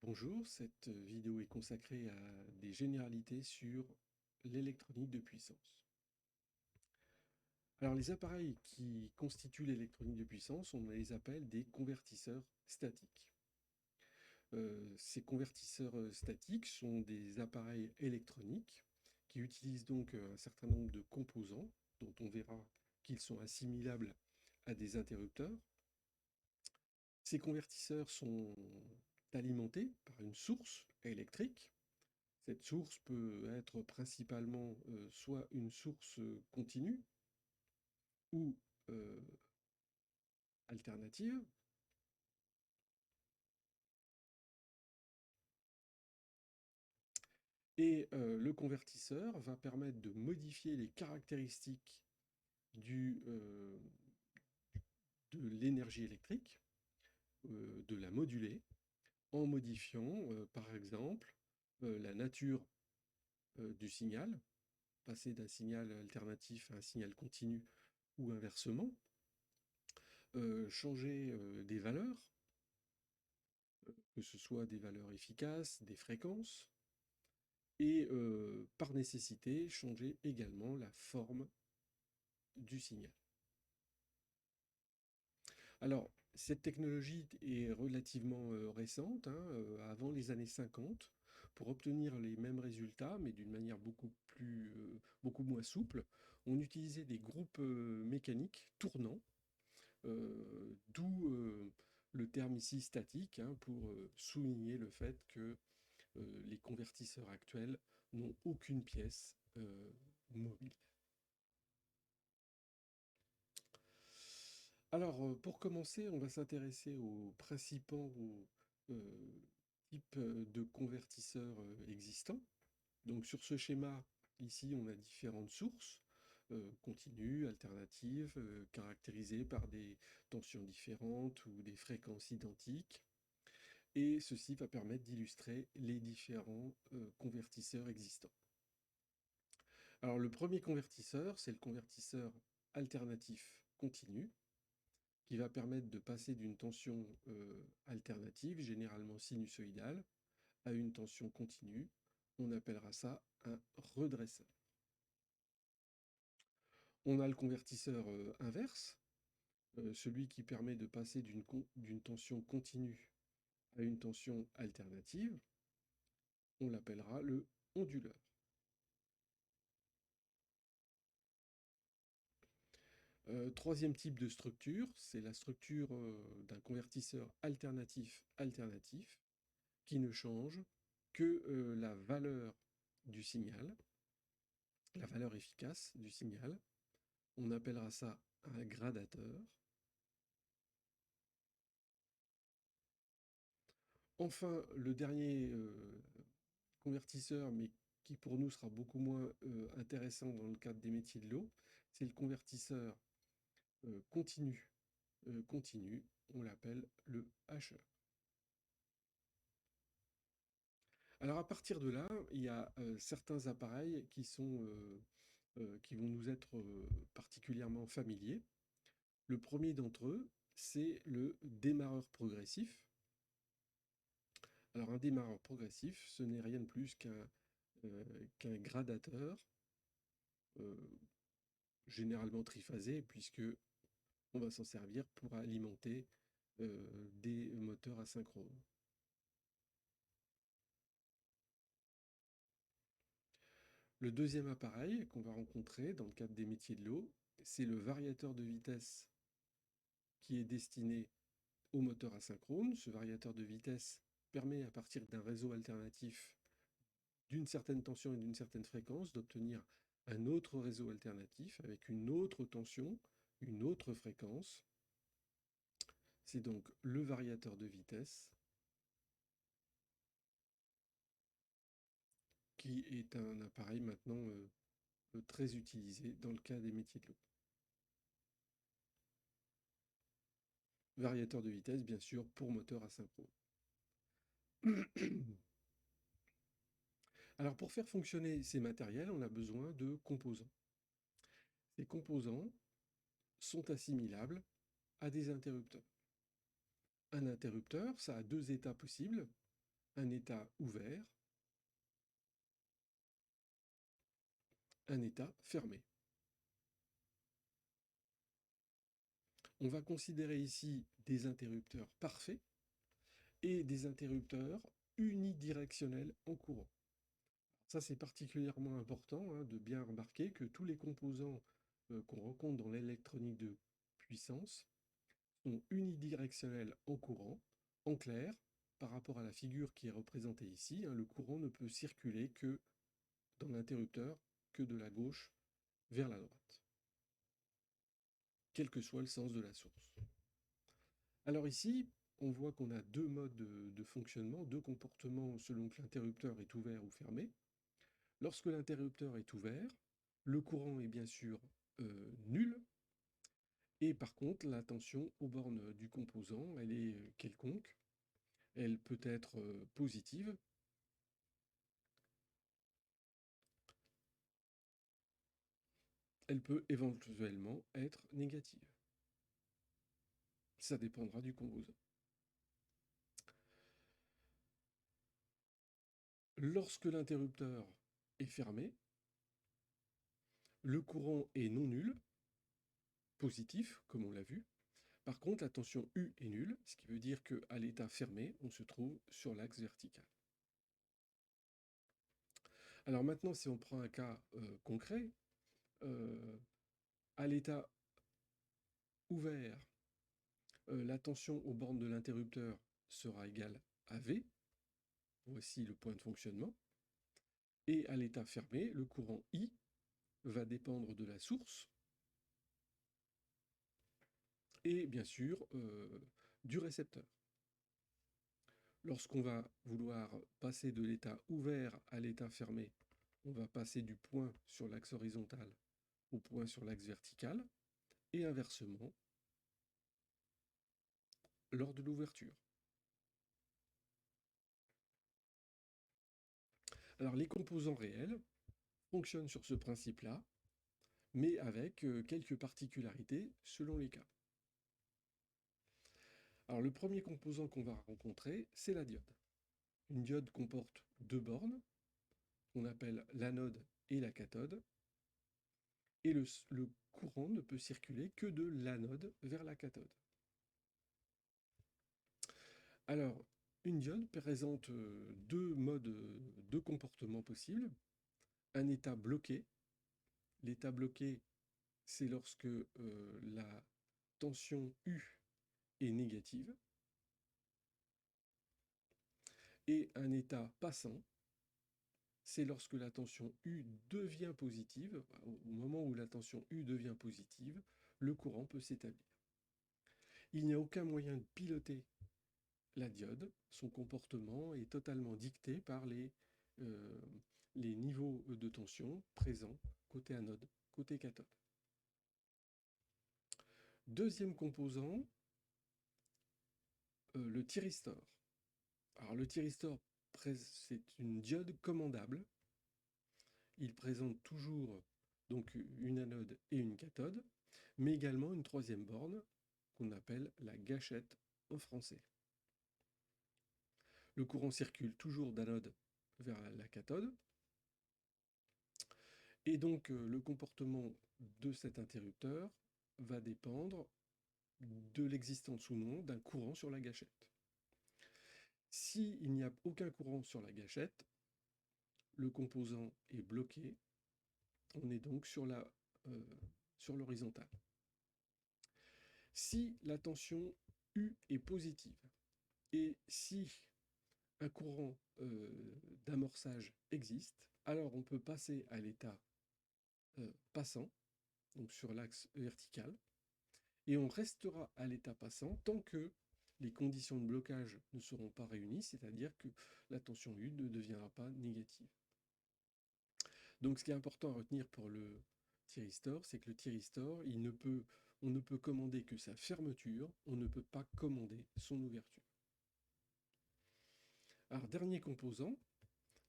Bonjour, cette vidéo est consacrée à des généralités sur l'électronique de puissance. Alors les appareils qui constituent l'électronique de puissance, on les appelle des convertisseurs statiques. Ces convertisseurs statiques sont des appareils électroniques qui utilisent donc un certain nombre de composants dont on verra qu'ils sont assimilables à des interrupteurs. Ces convertisseurs sont alimentés par une source électrique. Cette source peut être principalement soit une source continue ou euh, alternative. Et le convertisseur va permettre de modifier les caractéristiques du, euh, de l'énergie électrique, de la moduler, en modifiant par exemple la nature du signal, passer d'un signal alternatif à un signal continu ou inversement, changer des valeurs, que ce soit des valeurs efficaces, des fréquences, et par nécessité, changer également la forme du signal. Alors, cette technologie est relativement récente, hein, avant les années 50. Pour obtenir les mêmes résultats, mais d'une manière beaucoup moins souple, on utilisait des groupes mécaniques tournants, d'où le terme ici statique, hein, pour souligner le fait que les convertisseurs actuels n'ont aucune pièce mobile. Alors, pour commencer, on va s'intéresser aux principaux euh, types de convertisseurs existants. Donc, sur ce schéma, ici, on a différentes sources continues, alternatives, caractérisées par des tensions différentes ou des fréquences identiques. Et ceci va permettre d'illustrer les différents convertisseurs existants. Alors, le premier convertisseur, c'est le convertisseur alternatif continu, qui va permettre de passer d'une tension alternative, généralement sinusoïdale, à une tension continue. On appellera ça un redresseur. On a le convertisseur inverse, celui qui permet de passer d'une tension continue à une tension alternative. On l'appellera le onduleur. Troisième type de structure, c'est la structure d'un convertisseur alternatif qui ne change que la valeur du signal, la valeur efficace du signal. On appellera ça un gradateur. Enfin, le dernier convertisseur, mais qui pour nous sera beaucoup moins intéressant dans le cadre des métiers de l'eau, c'est le convertisseur continu. On l'appelle le hacheur. Alors à partir de là, il y a certains appareils qui vont nous être particulièrement familiers. Le premier d'entre eux, c'est le démarreur progressif. Alors un démarreur progressif, ce n'est rien de plus qu'un gradateur, euh, généralement triphasé, puisque on va s'en servir pour alimenter des moteurs asynchrones. Le deuxième appareil qu'on va rencontrer dans le cadre des métiers de l'eau, c'est le variateur de vitesse qui est destiné au moteur asynchrone. Ce variateur de vitesse permet, à partir d'un réseau alternatif d'une certaine tension et d'une certaine fréquence, d'obtenir un autre réseau alternatif avec une autre tension, une autre fréquence. C'est donc le variateur de vitesse qui est un appareil maintenant très utilisé dans le cas des métiers de l'eau. Variateur de vitesse, bien sûr, pour moteur asynchrone. Alors pour faire fonctionner ces matériels, on a besoin de composants. Ces composants sont assimilables à des interrupteurs. Un interrupteur, ça a deux états possibles. un état ouvert, un état fermé. On va considérer ici des interrupteurs parfaits et des interrupteurs unidirectionnels en courant. Ça, c'est particulièrement important de bien remarquer que tous les composants qu'on rencontre dans l'électronique de puissance sont unidirectionnels en courant. En clair, par rapport à la figure qui est représentée ici, le courant ne peut circuler que dans l'interrupteur, que de la gauche vers la droite, quel que soit le sens de la source. Alors ici, on voit qu'on a deux modes de fonctionnement, deux comportements selon que l'interrupteur est ouvert ou fermé. Lorsque l'interrupteur est ouvert, le courant est bien sûr nul, et par contre, la tension aux bornes du composant, elle est quelconque. Elle peut être positive, elle peut éventuellement être négative. Ça dépendra du composant. Lorsque l'interrupteur est fermé, le courant est non nul, positif, comme on l'a vu. Par contre, la tension U est nulle, ce qui veut dire qu'à l'état fermé, on se trouve sur l'axe vertical. Alors maintenant, si on prend un cas concret, à l'état ouvert, la tension aux bornes de l'interrupteur sera égale à V. Voici le point de fonctionnement. Et à l'état fermé, le courant I va dépendre de la source et bien sûr du récepteur. Lorsqu'on va vouloir passer de l'état ouvert à l'état fermé, on va passer du point sur l'axe horizontal au point sur l'axe vertical, et inversement lors de l'ouverture. Alors les composants réels fonctionnent sur ce principe-là, mais avec quelques particularités selon les cas. Alors le premier composant qu'on va rencontrer, c'est la diode. Une diode comporte deux bornes, qu'on appelle l'anode et la cathode, et le courant ne peut circuler que de l'anode vers la cathode. Alors, une diode présente deux modes de comportement possibles. Un état bloqué. L'état bloqué, c'est lorsque la tension U est négative. Et un état passant, c'est lorsque la tension U devient positive. Au moment où la tension U devient positive, le courant peut s'établir. Il n'y a aucun moyen de piloter la diode. Son comportement est totalement dicté par les niveaux de tension présents côté anode, côté cathode. Deuxième composant, le thyristor. Alors le thyristor, c'est une diode commandable. Il présente toujours donc une anode et une cathode, mais également une troisième borne qu'on appelle la gâchette en français. Le courant circule toujours d'anode vers la cathode, et donc le comportement de cet interrupteur va dépendre de l'existence ou non d'un courant sur la gâchette. S'il n'y a aucun courant sur la gâchette, le composant est bloqué, on est donc sur l'horizontale. Si la tension U est positive, et si un courant d'amorçage existe, alors on peut passer à l'état passant, donc sur l'axe vertical, et on restera à l'état passant tant que les conditions de blocage ne seront pas réunies, c'est-à-dire que la tension U ne deviendra pas négative. Donc ce qui est important à retenir pour le thyristor, c'est que le thyristor, on ne peut commander que sa fermeture, on ne peut pas commander son ouverture. Alors dernier composant,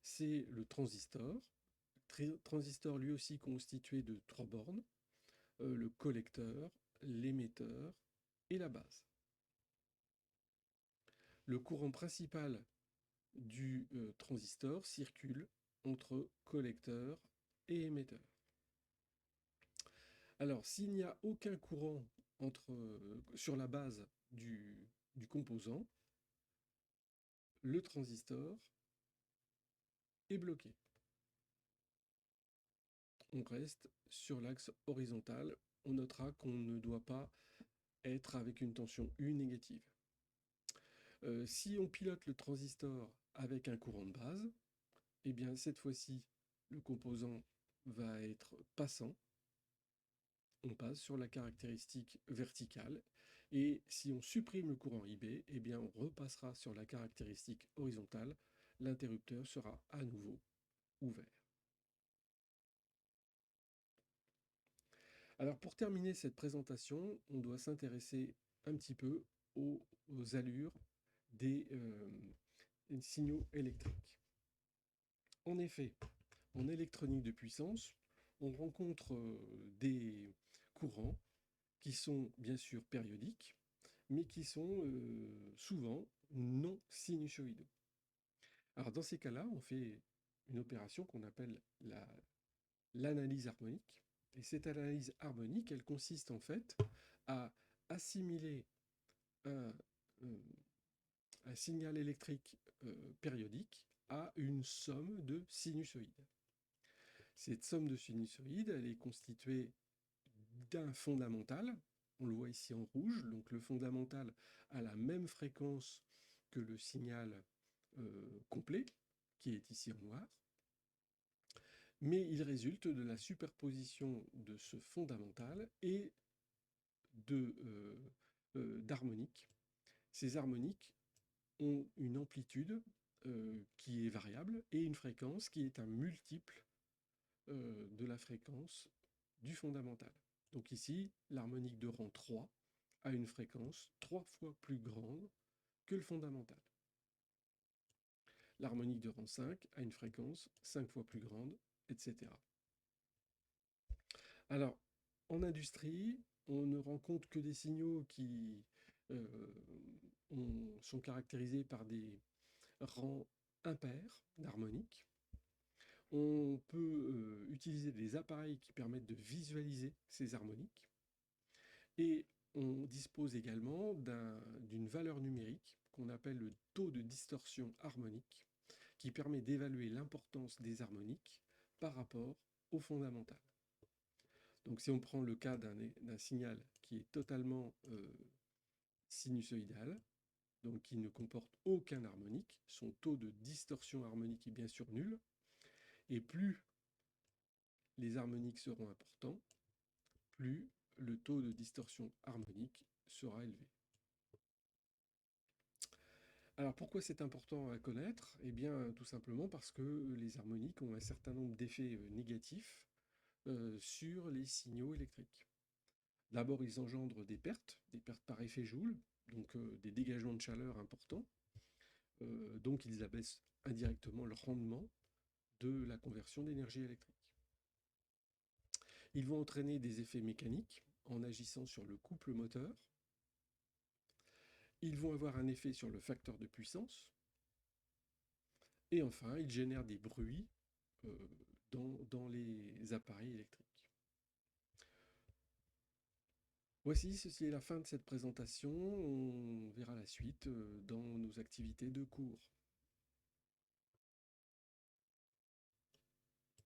c'est le transistor. Transistor lui aussi constitué de trois bornes, le collecteur, l'émetteur et la base. Le courant principal du transistor circule entre collecteur et émetteur. Alors, s'il n'y a aucun courant sur la base du composant, le transistor est bloqué. On reste sur l'axe horizontal. On notera qu'on ne doit pas être avec une tension U négative. Si on pilote le transistor avec un courant de base, eh bien cette fois-ci, le composant va être passant. On passe sur la caractéristique verticale. Et si on supprime le courant IB, eh bien on repassera sur la caractéristique horizontale. L'interrupteur sera à nouveau ouvert. Alors pour terminer cette présentation, on doit s'intéresser un petit peu aux allures des signaux électriques. En effet, en électronique de puissance, on rencontre des courants qui sont bien sûr périodiques, mais qui sont souvent non sinusoïdaux. Alors dans ces cas-là, on fait une opération qu'on appelle l'analyse harmonique. Et cette analyse harmonique, elle consiste en fait à assimiler un, euh, un signal électrique périodique à une somme de sinusoïdes. Cette somme de sinusoïdes, elle est constituée d'un fondamental, on le voit ici en rouge, donc le fondamental a la même fréquence que le signal complet, qui est ici en noir, mais il résulte de la superposition de ce fondamental et d'harmoniques. Ces harmoniques ont une amplitude qui est variable et une fréquence qui est un multiple de la fréquence du fondamental. Donc ici, l'harmonique de rang 3 a une fréquence 3 fois plus grande que le fondamental. L'harmonique de rang 5 a une fréquence 5 fois plus grande, etc. Alors, en industrie, on ne rencontre que des signaux qui sont caractérisés par des rangs impairs d'harmoniques. On peut utiliser des appareils qui permettent de visualiser ces harmoniques. Et on dispose également d'une valeur numérique qu'on appelle le taux de distorsion harmonique, qui permet d'évaluer l'importance des harmoniques par rapport au fondamental. Donc si on prend le cas d'un signal qui est totalement sinusoïdal, donc qui ne comporte aucun harmonique, son taux de distorsion harmonique est bien sûr nul, et plus les harmoniques seront importants, plus le taux de distorsion harmonique sera élevé. Alors pourquoi c'est important à connaître? Eh bien tout simplement parce que les harmoniques ont un certain nombre d'effets négatifs sur les signaux électriques. D'abord, ils engendrent des pertes par effet Joule, donc des dégagements de chaleur importants. Donc ils abaissent indirectement le rendement de la conversion d'énergie électrique. Ils vont entraîner des effets mécaniques en agissant sur le couple moteur. Ils vont avoir un effet sur le facteur de puissance. Et enfin, ils génèrent des bruits dans les appareils électriques. Voici, ceci est la fin de cette présentation. On verra la suite dans nos activités de cours.